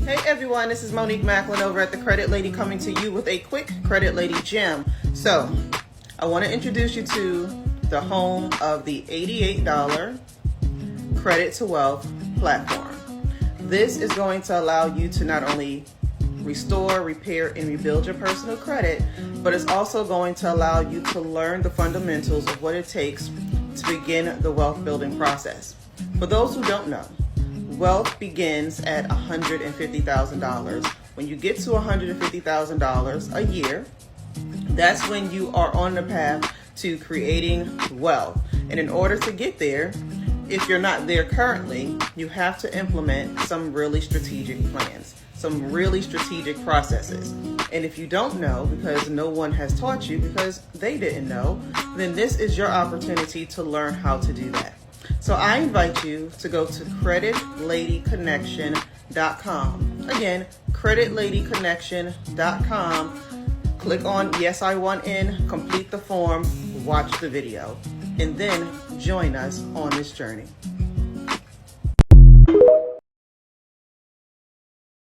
Hey everyone, this is Monique Macklin over at The Credit Lady coming to you with a quick Credit Lady gem. So, I want to introduce you to the home of the $88 Credit to Wealth platform. This is going to allow you to not only restore, repair, and rebuild your personal credit, but it's also going to allow you to learn the fundamentals of what it takes to begin the wealth building process. For those who don't know, wealth begins at $150,000. When you get to $150,000 a year, that's when you are on the path to creating wealth. And in order to get there, if you're not there currently, you have to implement some really strategic plans, some really strategic processes. And if you don't know, because no one has taught you, because they didn't know, then this is your opportunity to learn how to do that. So I invite you to go to creditladyconnection.com. Again, creditladyconnection.com. Click on Yes, I Want In, complete the form, watch the video, and then join us on this journey.